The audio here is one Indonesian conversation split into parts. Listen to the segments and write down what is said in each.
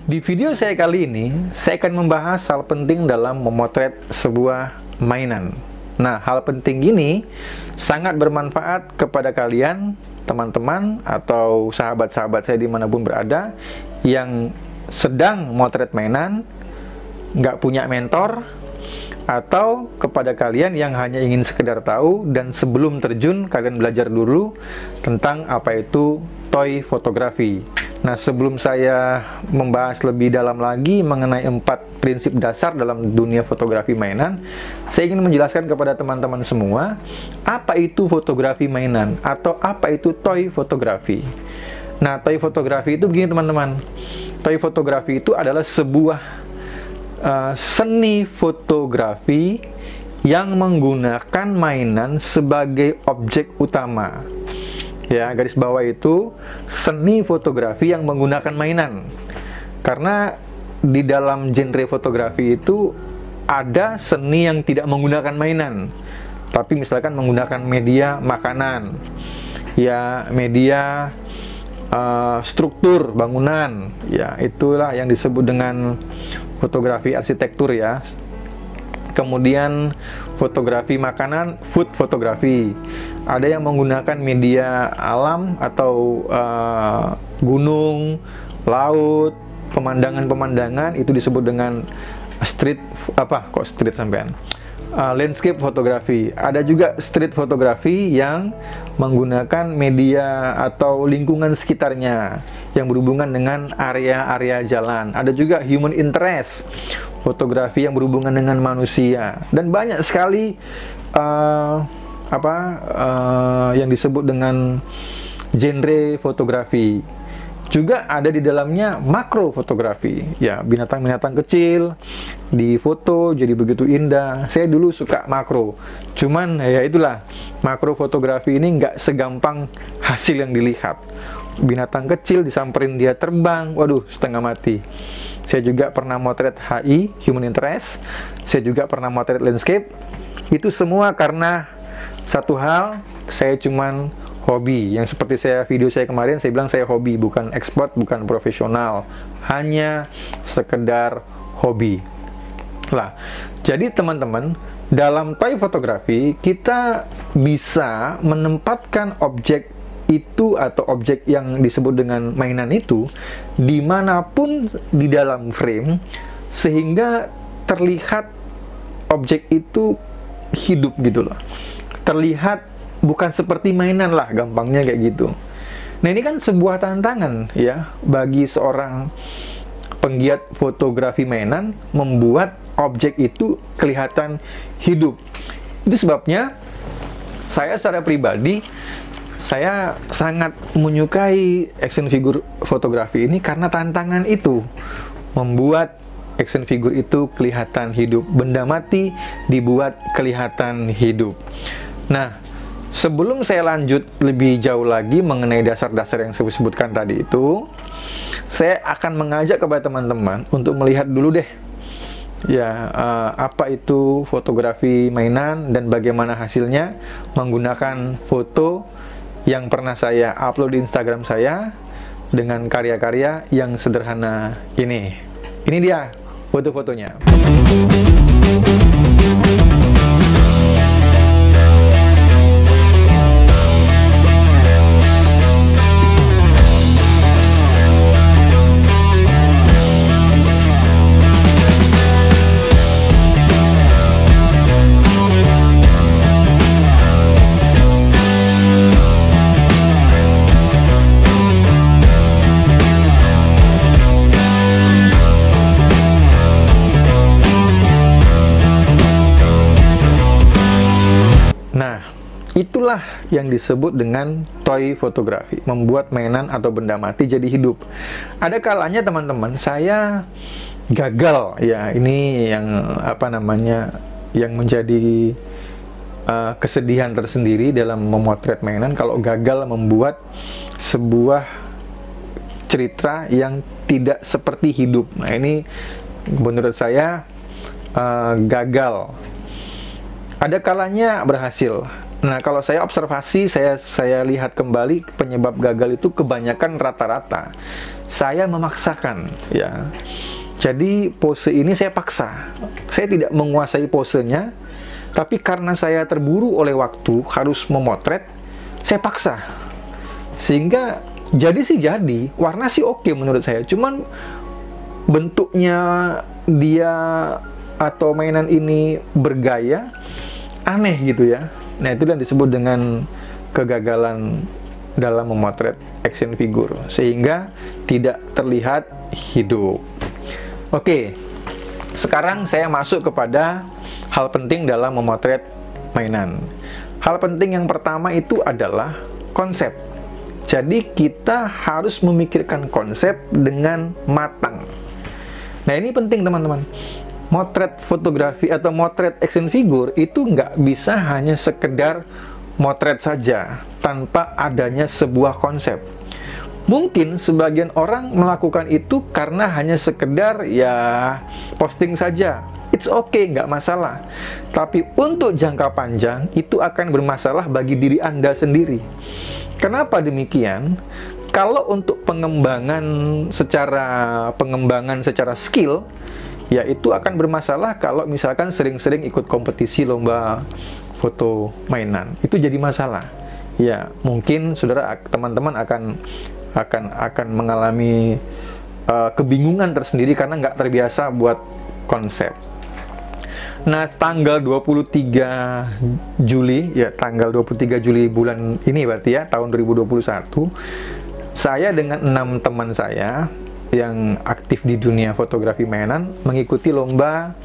Di video saya kali ini, saya akan membahas hal penting dalam memotret sebuah mainan. Nah, hal penting ini sangat bermanfaat kepada kalian, teman-teman, atau sahabat-sahabat saya dimanapun berada, yang sedang motret mainan, nggak punya mentor, atau kepada kalian yang hanya ingin sekedar tahu, dan sebelum terjun, kalian belajar dulu tentang apa itu toy fotografi. Nah, sebelum saya membahas lebih dalam lagi mengenai 4 prinsip dasar dalam dunia fotografi mainan, saya ingin menjelaskan kepada teman-teman semua, apa itu fotografi mainan, atau apa itu toy fotografi. Nah, toy fotografi itu begini teman-teman. Toy fotografi itu adalah sebuah seni fotografi yang menggunakan mainan sebagai objek utama. Ya, garis bawah itu seni fotografi yang menggunakan mainan. Karena di dalam genre fotografi itu ada seni yang tidak menggunakan mainan, tapi misalkan menggunakan media makanan, ya media struktur bangunan, ya itulah yang disebut dengan fotografi arsitektur ya. Kemudian fotografi makanan, food fotografi. Ada yang menggunakan media alam atau gunung, laut, pemandangan-pemandangan, itu disebut dengan landscape fotografi. Ada juga street fotografi yang menggunakan media atau lingkungan sekitarnya yang berhubungan dengan area-area jalan. Ada juga human interest fotografi yang berhubungan dengan manusia, dan banyak sekali yang disebut dengan genre fotografi. Juga ada di dalamnya makro fotografi, ya binatang-binatang kecil difoto jadi begitu indah. Saya dulu suka makro, cuman ya itulah, makro fotografi ini nggak segampang hasil yang dilihat. Binatang kecil disamperin dia terbang, waduh setengah mati. Saya juga pernah motret HI, human interest. Saya juga pernah motret landscape. Itu semua karena satu hal, saya cuman hobi. Yang seperti video saya kemarin, saya bilang saya hobi, bukan expert, bukan profesional, hanya sekedar hobi lah. Jadi teman-teman, dalam toy fotografi kita bisa menempatkan objek itu atau objek yang disebut dengan mainan itu dimanapun di dalam frame, sehingga terlihat objek itu hidup gitu loh, terlihat bukan seperti mainan lah, gampangnya kayak gitu. Nah, ini kan sebuah tantangan ya bagi seorang penggiat fotografi mainan, membuat objek itu kelihatan hidup. Itu sebabnya saya secara pribadi, saya sangat menyukai action figure fotografi ini karena tantangan itu, membuat action figure itu kelihatan hidup. Benda mati dibuat kelihatan hidup. Nah, sebelum saya lanjut lebih jauh lagi mengenai dasar-dasar yang saya sebutkan tadi itu, saya akan mengajak kepada teman-teman untuk melihat dulu deh, ya apa itu fotografi mainan dan bagaimana hasilnya menggunakan foto yang pernah saya upload di Instagram saya dengan karya-karya yang sederhana ini. Ini dia foto-fotonya. Itulah yang disebut dengan toy fotografi, membuat mainan atau benda mati jadi hidup. Ada kalanya teman-teman, saya gagal ya, ini yang yang menjadi kesedihan tersendiri dalam memotret mainan, kalau gagal membuat sebuah cerita yang tidak seperti hidup. Nah, ini menurut saya gagal. Ada kalanya berhasil, Nah, kalau saya observasi, saya lihat kembali penyebab gagal itu kebanyakan rata-rata saya memaksakan, ya. Jadi pose ini saya paksa. Saya tidak menguasai posenya, tapi karena saya terburu oleh waktu harus memotret, saya paksa. Sehingga jadi sih jadi, warna sih oke menurut saya. Cuman bentuknya dia atau mainan ini bergaya aneh gitu ya. Nah, itu yang disebut dengan kegagalan dalam memotret action figure, sehingga tidak terlihat hidup. Oke, sekarang saya masuk kepada hal penting dalam memotret mainan. Hal penting yang pertama itu adalah konsep. Jadi kita harus memikirkan konsep dengan matang. Nah, ini penting teman-teman. Motret fotografi atau motret action figure itu nggak bisa hanya sekedar motret saja tanpa adanya sebuah konsep. Mungkin sebagian orang melakukan itu karena hanya sekedar ya posting saja. It's okay, nggak masalah. Tapi untuk jangka panjang itu akan bermasalah bagi diri Anda sendiri. Kenapa demikian? Kalau untuk pengembangan secara skill, ya itu akan bermasalah kalau misalkan sering-sering ikut kompetisi lomba foto mainan. Itu jadi masalah. Ya, mungkin saudara teman-teman akan mengalami kebingungan tersendiri karena nggak terbiasa buat konsep. Nah, tanggal 23 Juli, ya tanggal 23 Juli bulan ini berarti ya, tahun 2021, saya dengan 6 teman saya yang aktif di dunia fotografi mainan mengikuti lomba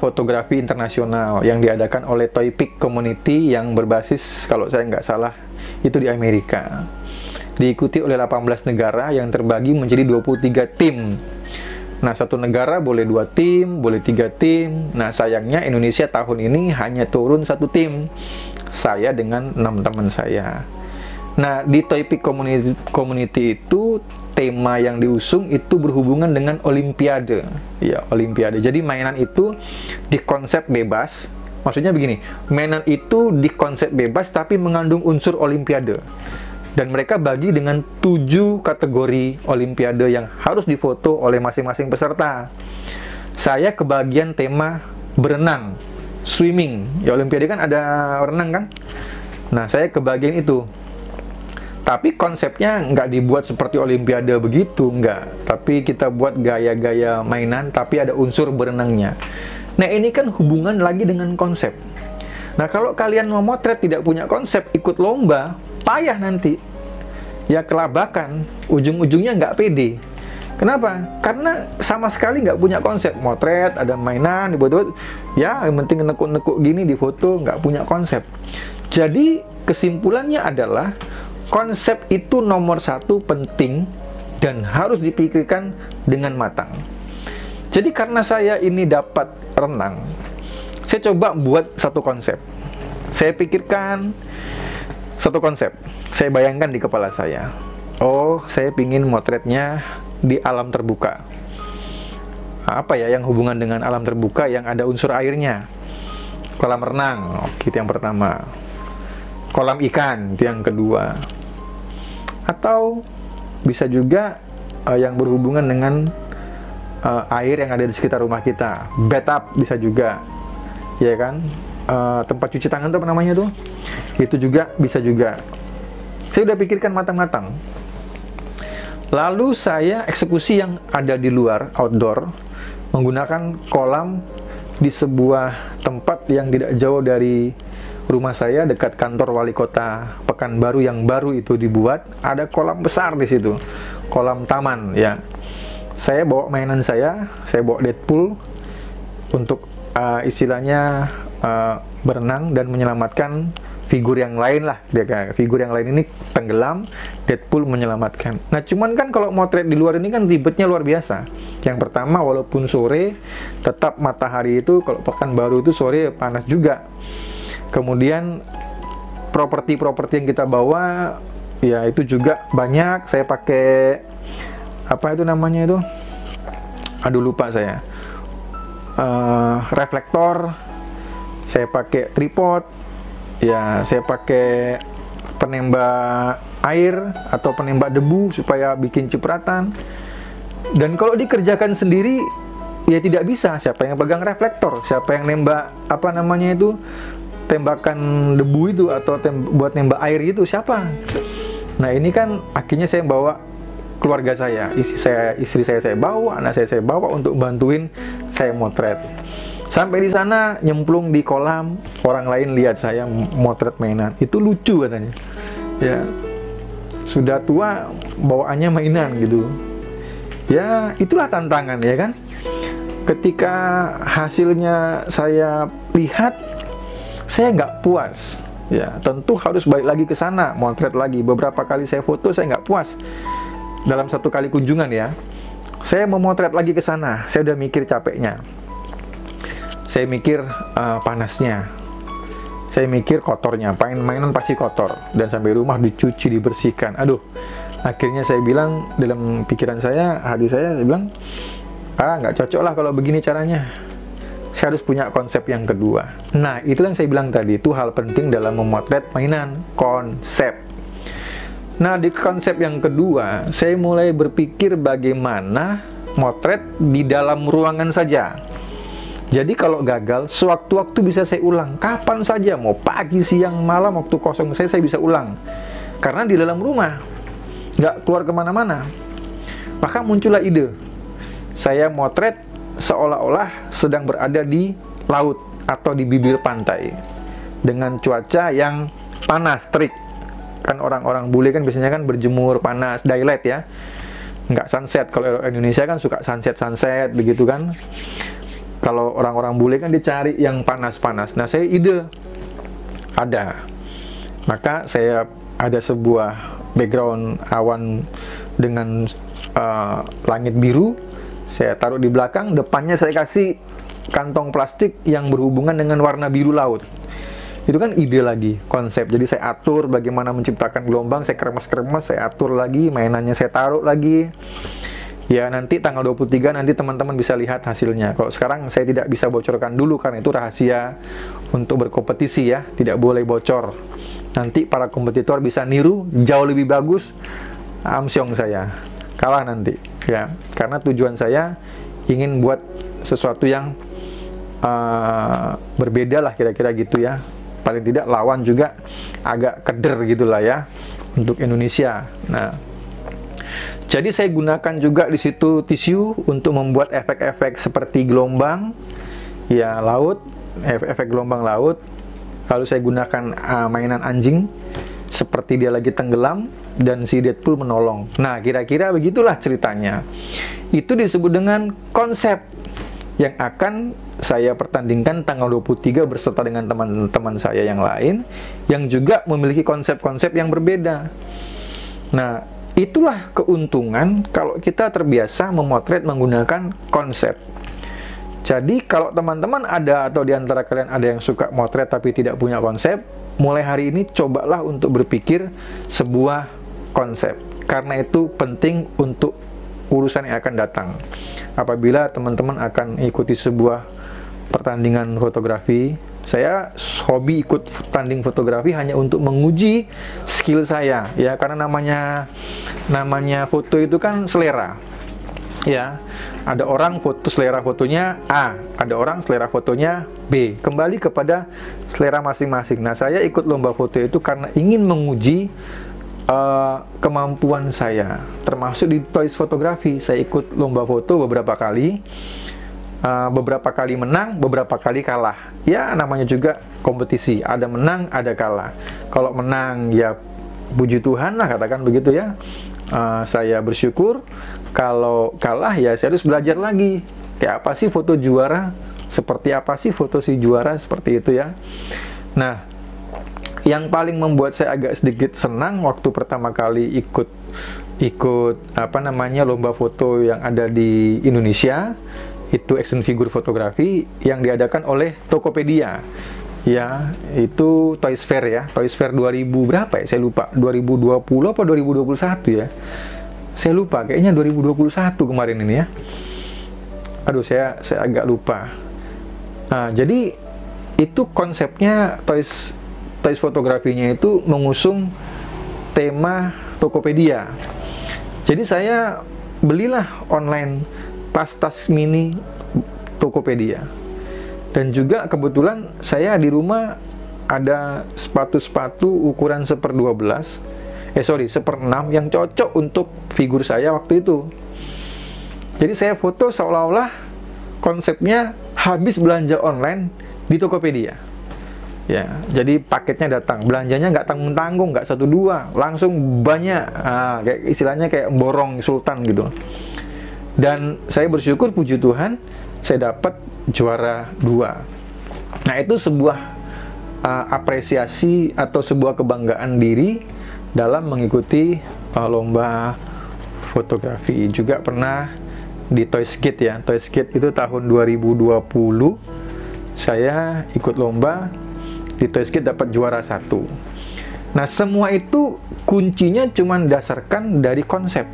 fotografi internasional yang diadakan oleh Toy Peak Community yang berbasis, kalau saya nggak salah, itu di Amerika. Diikuti oleh 18 negara yang terbagi menjadi 23 tim. Nah, satu negara boleh 2 tim, boleh 3 tim. Nah, sayangnya Indonesia tahun ini hanya turun 1 tim. Saya dengan 6 teman saya. Nah, di Toy Peak Community itu tema yang diusung itu berhubungan dengan Olimpiade. Ya, Olimpiade. Jadi mainan itu dikonsep bebas. Maksudnya begini, mainan itu dikonsep bebas tapi mengandung unsur Olimpiade. Dan mereka bagi dengan 7 kategori Olimpiade yang harus difoto oleh masing-masing peserta. Saya kebagian tema berenang, swimming. Ya, Olimpiade kan ada renang kan? Nah, saya kebagian itu. Tapi konsepnya nggak dibuat seperti Olimpiade begitu, nggak. Tapi kita buat gaya-gaya mainan, tapi ada unsur berenangnya. Nah, ini kan hubungan lagi dengan konsep. Nah, kalau kalian mau motret tidak punya konsep, ikut lomba, payah nanti. Ya, kelabakan. Ujung-ujungnya nggak pede. Kenapa? Karena sama sekali nggak punya konsep. Motret, ada mainan, dibuat-buat. Ya, yang penting nekuk-nekuk gini di foto, nggak punya konsep. Jadi, kesimpulannya adalah konsep itu nomor 1 penting dan harus dipikirkan dengan matang. Jadi karena saya ini dapat renang, saya coba buat satu konsep. Saya pikirkan satu konsep. Saya bayangkan di kepala saya. Oh, saya pingin motretnya di alam terbuka. Apa ya yang hubungan dengan alam terbuka yang ada unsur airnya? Kolam renang, itu yang pertama. Kolam ikan, itu yang kedua. Atau bisa juga yang berhubungan dengan air yang ada di sekitar rumah kita. Bathtub bisa juga, ya kan? Tempat cuci tangan tuh apa namanya tuh? Itu juga bisa juga. Saya udah pikirkan matang-matang. Lalu saya eksekusi yang ada di luar, outdoor, menggunakan kolam di sebuah tempat yang tidak jauh dari rumah saya, dekat kantor wali kota Pekanbaru yang baru itu dibuat. Ada kolam besar di situ, kolam taman ya. Saya bawa mainan saya bawa Deadpool untuk istilahnya berenang dan menyelamatkan figur yang lain lah. Figur yang lain ini tenggelam, Deadpool menyelamatkan. Nah, cuman kan kalau motret di luar ini kan ribetnya luar biasa. Yang pertama, walaupun sore, tetap matahari itu kalau Pekanbaru itu sore panas juga. Kemudian properti-properti yang kita bawa ya itu juga banyak. Saya pakai apa itu namanya itu? Aduh lupa saya. Reflektor. Saya pakai tripod. Ya, saya pakai penembak air atau penembak debu supaya bikin cipratan. Dan kalau dikerjakan sendiri, ya tidak bisa. Siapa yang pegang reflektor? Siapa yang nembak apa namanya itu, tembakan debu itu atau buat nembak air itu siapa? Nah ini kan akhirnya saya bawa keluarga saya, istri saya bawa, anak saya bawa untuk bantuin saya motret. Sampai di sana nyemplung di kolam, orang lain lihat saya motret mainan. Itu lucu katanya. Ya, sudah tua bawaannya mainan gitu. Ya, itulah tantangan ya kan. Ketika hasilnya saya lihat, saya nggak puas. Ya, tentu harus balik lagi ke sana, motret lagi. Beberapa kali saya foto, saya nggak puas. Dalam satu kali kunjungan ya, saya memotret lagi ke sana. Saya udah mikir capeknya. Saya mikir panasnya, saya mikir kotornya, mainan pasti kotor, dan sampai rumah dicuci, dibersihkan. Aduh, akhirnya saya bilang dalam pikiran saya, hati saya bilang, nggak cocok lah kalau begini caranya. Saya harus punya konsep yang kedua. Nah, itu yang saya bilang tadi, itu hal penting dalam memotret mainan, konsep. Nah, di konsep yang kedua, saya mulai berpikir bagaimana motret di dalam ruangan saja. Jadi kalau gagal, sewaktu-waktu bisa saya ulang. Kapan saja, mau pagi, siang, malam, waktu kosong saya bisa ulang. Karena di dalam rumah, nggak keluar kemana-mana. Maka muncullah ide. Saya motret seolah-olah sedang berada di laut atau di bibir pantai. Dengan cuaca yang panas, terik. Kan orang-orang bule kan biasanya kan berjemur panas, daylight ya. Nggak sunset. Kalau Indonesia kan suka sunset begitu kan. Kalau orang-orang bule kan dicari yang panas-panas. Nah, saya ide ada. Maka saya ada sebuah background awan dengan langit biru. Saya taruh di belakang, depannya saya kasih kantong plastik yang berhubungan dengan warna biru laut. Itu kan ide lagi, konsep. Jadi saya atur bagaimana menciptakan gelombang, saya kremes-kremes, saya atur lagi, mainannya saya taruh lagi. Ya, nanti tanggal 23 nanti teman-teman bisa lihat hasilnya. Kalau sekarang saya tidak bisa bocorkan dulu karena itu rahasia untuk berkompetisi ya, tidak boleh bocor. Nanti para kompetitor bisa niru jauh lebih bagus, amsyong saya kalah nanti ya. Karena tujuan saya ingin buat sesuatu yang berbeda lah kira-kira gitu ya. Paling tidak lawan juga agak keder gitulah ya untuk Indonesia. Nah, jadi saya gunakan juga di situ tisu untuk membuat efek-efek seperti gelombang ya laut, efek gelombang laut. Lalu saya gunakan mainan anjing seperti dia lagi tenggelam dan si Deadpool menolong. Nah, kira-kira begitulah ceritanya. Itu disebut dengan konsep yang akan saya pertandingkan tanggal 23 beserta dengan teman-teman saya yang lain yang juga memiliki konsep-konsep yang berbeda. Nah, itulah keuntungan kalau kita terbiasa memotret menggunakan konsep. Jadi kalau teman-teman ada atau di antara kalian ada yang suka motret tapi tidak punya konsep, mulai hari ini cobalah untuk berpikir sebuah konsep. Karena itu penting untuk urusan yang akan datang. Apabila teman-teman akan ikuti sebuah pertandingan fotografi, saya hobi ikut tanding fotografi hanya untuk menguji skill saya ya, karena namanya foto itu kan selera ya. Ada orang selera fotonya A, ada orang selera fotonya B, kembali kepada selera masing-masing. Nah, saya ikut lomba foto itu karena ingin menguji kemampuan saya, termasuk di Toys Fotografi. Saya ikut lomba foto beberapa kali. Beberapa kali menang, beberapa kali kalah. Ya, namanya juga kompetisi. Ada menang, ada kalah. Kalau menang, ya puji Tuhan lah, katakan begitu ya. Saya bersyukur. Kalau kalah, ya saya harus belajar lagi. Kayak apa sih foto juara? Seperti apa sih foto si juara? Seperti itu ya. Nah, yang paling membuat saya agak sedikit senang waktu pertama kali ikut lomba foto yang ada di Indonesia, itu action figure fotografi yang diadakan oleh Tokopedia ya, itu Toys Fair ya, Toys Fair 2000 berapa ya, saya lupa, 2020 apa 2021 ya, saya lupa, kayaknya 2021 kemarin ini ya, aduh saya agak lupa. Nah, jadi itu konsepnya Toys Toys fotografinya itu mengusung tema Tokopedia. Jadi saya belilah online tas-tas mini Tokopedia. Dan juga kebetulan saya di rumah ada sepatu-sepatu ukuran 1/6 yang cocok untuk figur saya waktu itu. Jadi saya foto seolah-olah konsepnya habis belanja online di Tokopedia. Ya, jadi paketnya datang, belanjanya nggak tanggung-tanggung, nggak 1-2, langsung banyak, kayak istilahnya kayak borong sultan gitu. Dan saya bersyukur, puji Tuhan, saya dapat juara 2. Nah, itu sebuah apresiasi atau sebuah kebanggaan diri dalam mengikuti lomba fotografi. Juga pernah di Toyskit ya. Toyskit itu tahun 2020 saya ikut lomba di Toyskit, dapat juara 1. Nah, semua itu kuncinya cuma dasarkan dari konsep.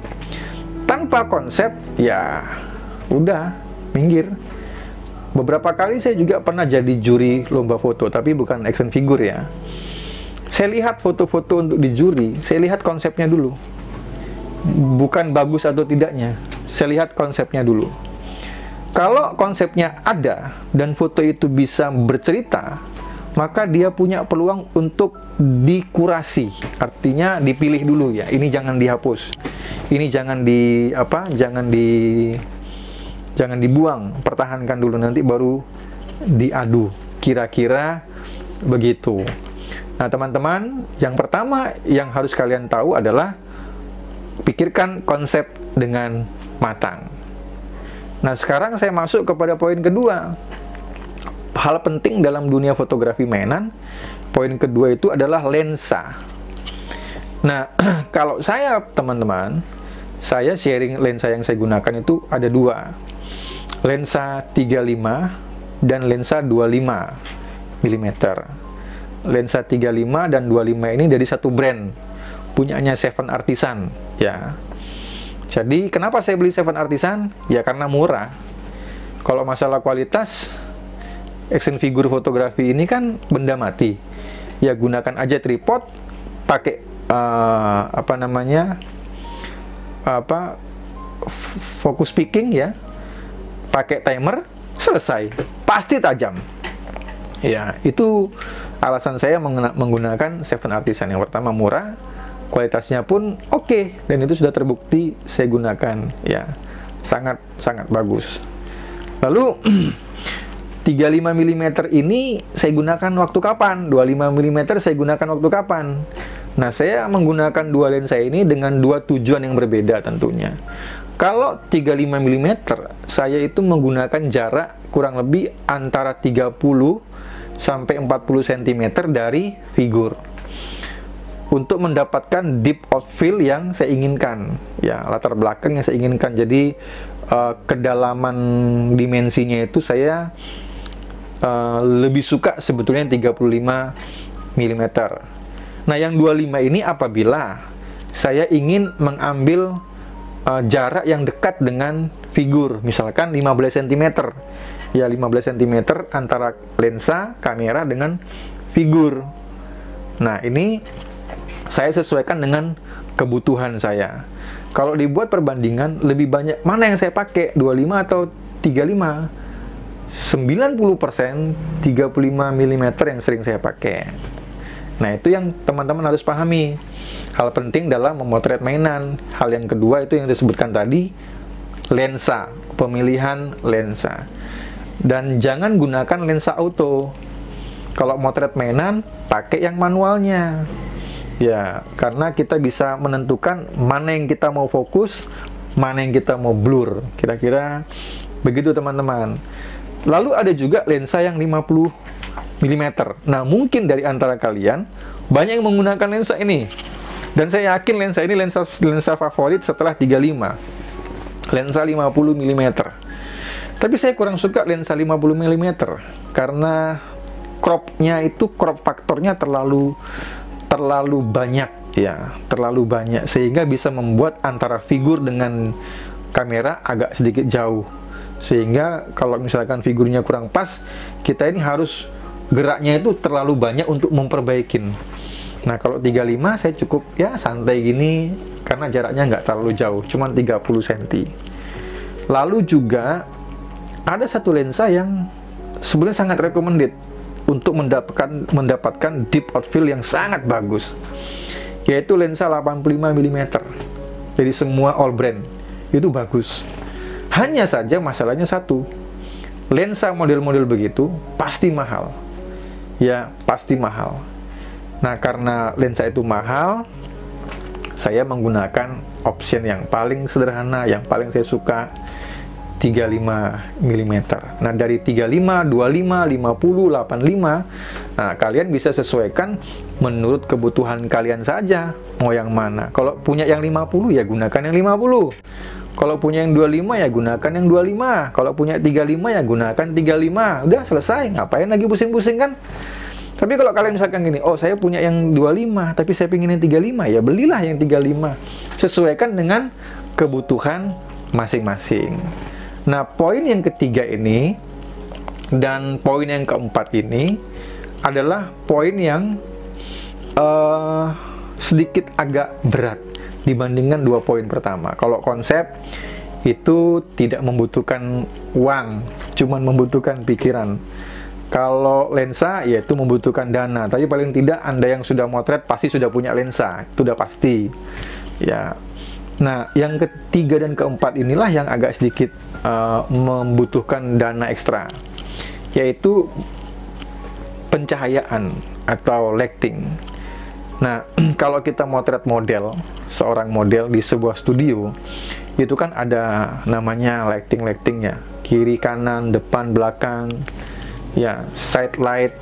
Tanpa konsep ya udah minggir. Beberapa kali saya juga pernah jadi juri lomba foto, tapi bukan action figure ya. Saya lihat foto-foto untuk di juri, saya lihat konsepnya dulu. Bukan bagus atau tidaknya, saya lihat konsepnya dulu. Kalau konsepnya ada dan foto itu bisa bercerita, maka dia punya peluang untuk dikurasi. Artinya dipilih dulu ya. Ini jangan dihapus. Ini jangan jangan dibuang, pertahankan dulu, nanti baru diadu. Kira-kira begitu. Nah, teman-teman, yang pertama yang harus kalian tahu adalah pikirkan konsep dengan matang. Nah, sekarang saya masuk kepada poin kedua. Hal penting dalam dunia fotografi mainan, poin kedua itu adalah lensa. Nah, kalau saya, teman-teman, saya sharing lensa yang saya gunakan itu ada 2. Lensa 35 dan lensa 25 mm. Lensa 35 dan 25 ini dari satu brand, punyanya Seven Artisan ya. Jadi kenapa saya beli Seven Artisan? Ya karena murah. Kalau masalah kualitas, action figure fotografi ini kan benda mati. Ya gunakan aja tripod, pakai focus picking ya, pakai timer, selesai, pasti tajam. Ya, itu alasan saya menggunakan Seven Artisan. Yang pertama murah, kualitasnya pun oke, dan itu sudah terbukti saya gunakan. Ya, sangat bagus. Lalu 35 mm ini saya gunakan waktu kapan? 25 mm saya gunakan waktu kapan? Nah, saya menggunakan 2 lensa ini dengan 2 tujuan yang berbeda tentunya. Kalau 35 mm, saya itu menggunakan jarak kurang lebih antara 30 sampai 40 cm dari figur untuk mendapatkan deep of field yang saya inginkan, ya, latar belakang yang saya inginkan. Jadi kedalaman dimensinya itu saya lebih suka sebetulnya 35 mm. Nah, yang 25 ini apabila saya ingin mengambil jarak yang dekat dengan figur, misalkan 15 cm. Ya, 15 cm antara lensa kamera dengan figur. Nah, ini saya sesuaikan dengan kebutuhan saya. Kalau dibuat perbandingan, lebih banyak mana yang saya pakai, 25 atau 35? 90% 35 mm yang sering saya pakai. Nah, itu yang teman-teman harus pahami. Hal penting dalam memotret mainan. Hal yang kedua itu yang disebutkan tadi, lensa, pemilihan lensa. Dan jangan gunakan lensa auto. Kalau motret mainan, pakai yang manualnya. Ya, karena kita bisa menentukan mana yang kita mau fokus, mana yang kita mau blur. Kira-kira begitu, teman-teman. Lalu ada juga lensa yang 50 mm. Nah, mungkin dari antara kalian banyak yang menggunakan lensa ini. Dan saya yakin lensa ini lensa favorit setelah 35. Lensa 50 mm. Tapi saya kurang suka lensa 50 mm karena crop faktornya terlalu banyak ya, terlalu banyak, sehingga bisa membuat antara figur dengan kamera agak sedikit jauh. Sehingga kalau misalkan figurnya kurang pas, kita ini harus geraknya itu terlalu banyak untuk memperbaikin. Nah kalau 35 saya cukup ya santai gini, karena jaraknya nggak terlalu jauh, cuma 30 cm. Lalu juga ada satu lensa yang sebenarnya sangat recommended untuk mendapatkan deep of field yang sangat bagus, yaitu lensa 85 mm. Jadi semua all brand itu bagus. Hanya saja masalahnya satu, lensa model-model begitu pasti mahal. Ya, pasti mahal. Nah, karena lensa itu mahal, saya menggunakan option yang paling sederhana, yang paling saya suka, 35 mm. Nah, dari 35, 25, 50, 85, nah kalian bisa sesuaikan menurut kebutuhan kalian saja, mau yang mana. Kalau punya yang 50 ya gunakan yang 50. Kalau punya yang 25 ya gunakan yang 25. Kalau punya 35 ya gunakan 35. Udah selesai, ngapain lagi pusing-pusing kan? Tapi kalau kalian misalkan gini, oh saya punya yang 25 tapi saya pengen yang 35, ya belilah yang 35. Sesuaikan dengan kebutuhan masing-masing. Nah, poin yang ketiga ini dan poin yang keempat ini adalah poin yang sedikit agak berat dibandingkan dua poin pertama. Kalau konsep itu tidak membutuhkan uang, cuman membutuhkan pikiran. Kalau lensa, ya itu membutuhkan dana. Tapi paling tidak Anda yang sudah motret pasti sudah punya lensa, itu udah pasti. Ya. Nah, yang ketiga dan keempat inilah yang agak sedikit membutuhkan dana ekstra, yaitu pencahayaan atau lighting. Nah, kalau kita motret model, seorang model di sebuah studio, itu kan ada namanya lighting-lightingnya, kiri, kanan, depan, belakang. Ya, side light,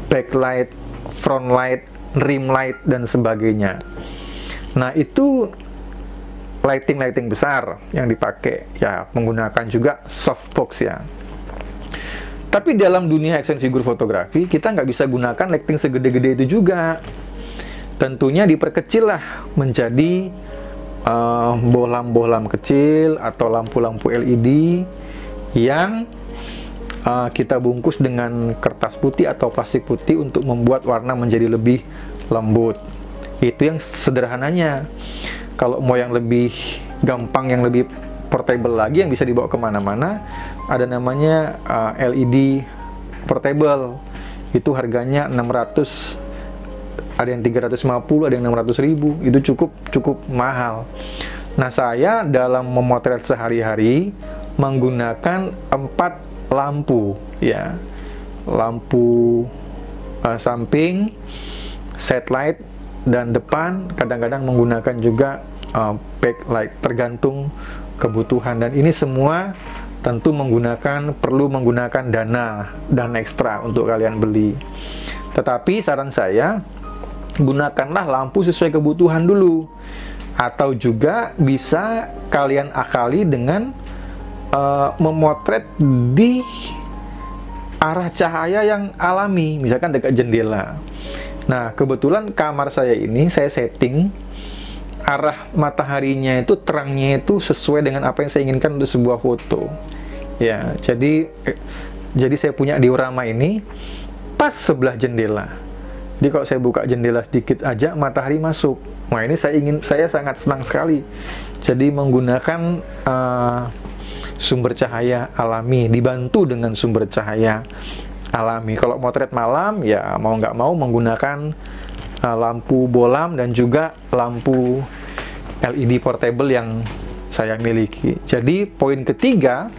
backlight, front light, rim light, dan sebagainya. Nah, itu lighting besar yang dipakai, ya menggunakan juga softbox ya. Tapi dalam dunia action figure fotografi, kita nggak bisa gunakan lighting segede-gede itu juga. Tentunya diperkecil lah menjadi bohlam-bohlam kecil atau lampu-lampu LED yang kita bungkus dengan kertas putih atau plastik putih untuk membuat warna menjadi lebih lembut. Itu yang sederhananya. Kalau mau yang lebih gampang, yang lebih portable lagi, yang bisa dibawa kemana-mana, ada namanya LED portable. Itu harganya 600, ada yang 350, ada yang 600.000. Itu cukup mahal. Nah, saya dalam memotret sehari-hari menggunakan 4 lampu, ya, lampu samping, side light, dan depan. Kadang-kadang menggunakan juga backlight, tergantung kebutuhan. Dan ini semua tentu perlu menggunakan dana ekstra untuk kalian beli. Tetapi saran saya, gunakanlah lampu sesuai kebutuhan dulu, atau juga bisa kalian akali dengan memotret di arah cahaya yang alami, misalkan dekat jendela. Nah, kebetulan kamar saya ini saya setting arah mataharinya itu, terangnya itu sesuai dengan apa yang saya inginkan untuk sebuah foto. Ya, jadi saya punya diorama ini pas sebelah jendela. Jadi kalau saya buka jendela sedikit aja, matahari masuk. Nah, ini saya sangat senang sekali. Jadi menggunakan sumber cahaya alami, dibantu dengan sumber cahaya alami. Kalau motret malam, ya mau nggak mau menggunakan lampu bohlam dan juga lampu LED portable yang saya miliki. Jadi poin ketiga,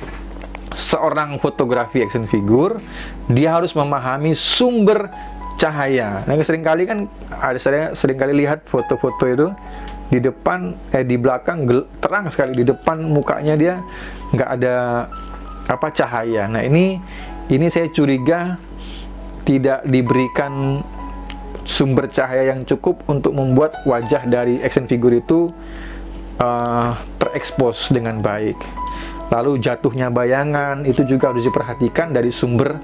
seorang fotografi action figure, dia harus memahami sumber cahaya. Nah, seringkali kan saya seringkali lihat foto-foto itu di depan, di belakang terang sekali, di depan mukanya dia nggak ada cahaya. Nah, ini saya curiga tidak diberikan sumber cahaya yang cukup untuk membuat wajah dari action figure itu terekspos dengan baik. Lalu jatuhnya bayangan itu juga harus diperhatikan dari sumber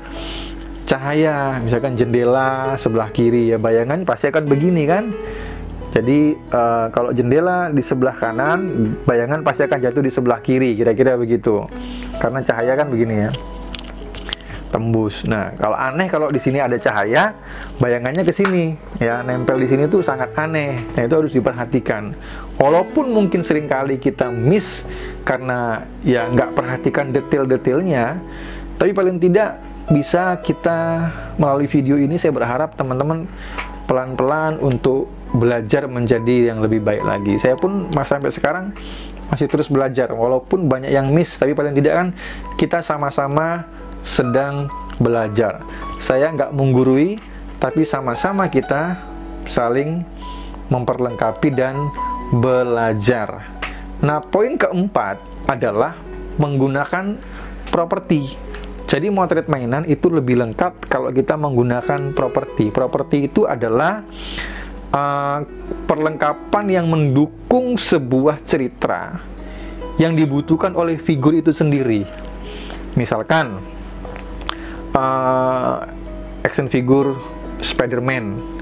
cahaya. Misalkan jendela sebelah kiri, ya bayangan pasti akan begini kan. Jadi kalau jendela di sebelah kanan, bayangan pasti akan jatuh di sebelah kiri, kira-kira begitu. Karena cahaya kan begini ya. tembus. Nah, kalau aneh kalau di sini ada cahaya, bayangannya ke sini, ya, nempel di sini tuh sangat aneh. Nah, itu harus diperhatikan. Walaupun mungkin seringkali kita miss karena ya nggak perhatikan detail-detailnya, tapi paling tidak bisa kita melalui video ini, saya berharap teman-teman pelan-pelan untuk belajar menjadi yang lebih baik lagi. Saya pun sampai sekarang masih terus belajar, walaupun banyak yang miss, tapi paling tidak kan kita sama-sama sedang belajar. Saya nggak menggurui, tapi sama-sama kita saling memperlengkapi dan belajar. Nah, poin keempat adalah menggunakan properti. Jadi motret mainan itu lebih lengkap kalau kita menggunakan properti. Properti itu adalah perlengkapan yang mendukung sebuah cerita yang dibutuhkan oleh figur itu sendiri. Misalkan action figure Spider-Man,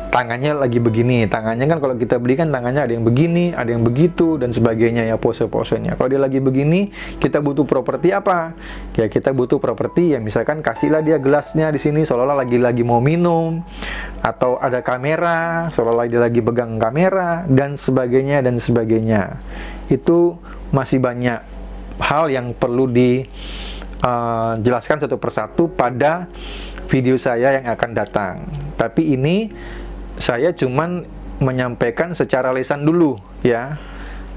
tangannya lagi begini, tangannya kan kalau kita beli kan tangannya ada yang begini, ada yang begitu, dan sebagainya ya, pose-posenya. Kalau dia lagi begini, kita butuh properti apa? Ya, kita butuh properti ya, misalkan kasihlah dia gelasnya di sini seolah-olah lagi mau minum, atau ada kamera seolah-olah dia lagi pegang kamera, dan sebagainya dan sebagainya. Itu masih banyak hal yang perlu dijelaskan satu persatu pada video saya yang akan datang. Tapi ini saya cuman menyampaikan secara lisan dulu ya,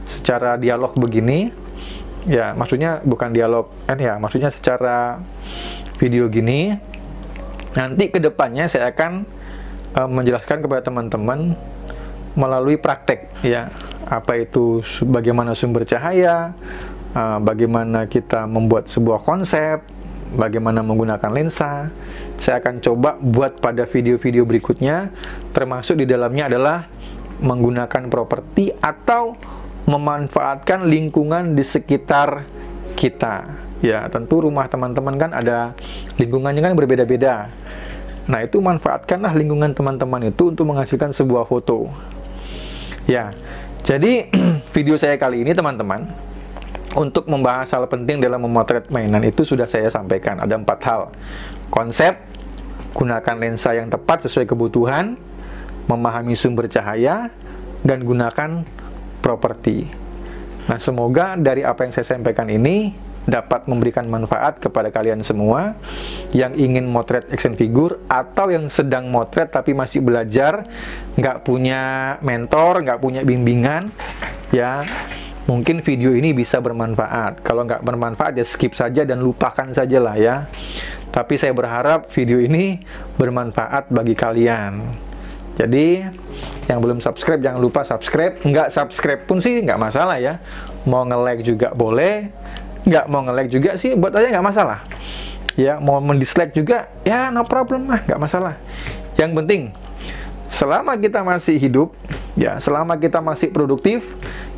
secara dialog begini ya, maksudnya bukan dialog kan ya, maksudnya secara video gini. Nanti kedepannya saya akan menjelaskan kepada teman-teman melalui praktek ya, apa itu, bagaimana sumber cahaya, bagaimana kita membuat sebuah konsep, bagaimana menggunakan lensa. Saya akan coba buat pada video-video berikutnya, termasuk di dalamnya adalah menggunakan properti atau memanfaatkan lingkungan di sekitar kita. Ya, tentu rumah teman-teman kan ada lingkungannya kan berbeda-beda. Nah, itu manfaatkanlah lingkungan teman-teman itu untuk menghasilkan sebuah foto. Ya, jadi video saya kali ini teman-teman, untuk membahas hal penting dalam memotret mainan itu sudah saya sampaikan. Ada 4 hal. Konsep, gunakan lensa yang tepat sesuai kebutuhan, memahami sumber cahaya, dan gunakan properti. Nah, semoga dari apa yang saya sampaikan ini dapat memberikan manfaat kepada kalian semua yang ingin motret action figure atau yang sedang motret tapi masih belajar, nggak punya mentor, nggak punya bimbingan ya. Mungkin video ini bisa bermanfaat. Kalau nggak bermanfaat ya skip saja dan lupakan saja lah ya. Tapi saya berharap video ini bermanfaat bagi kalian. Jadi yang belum subscribe jangan lupa subscribe. Nggak subscribe pun sih nggak masalah ya. Mau nge-like juga boleh. Nggak mau nge-like juga sih buat aja nggak masalah. Ya, mau mendislike juga ya no problem lah, nggak masalah. Yang penting selama kita masih hidup ya, selama kita masih produktif,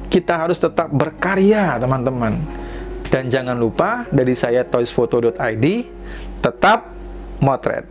kita harus tetap berkarya teman-teman. Dan jangan lupa dari saya toysphoto.id, tetap motret.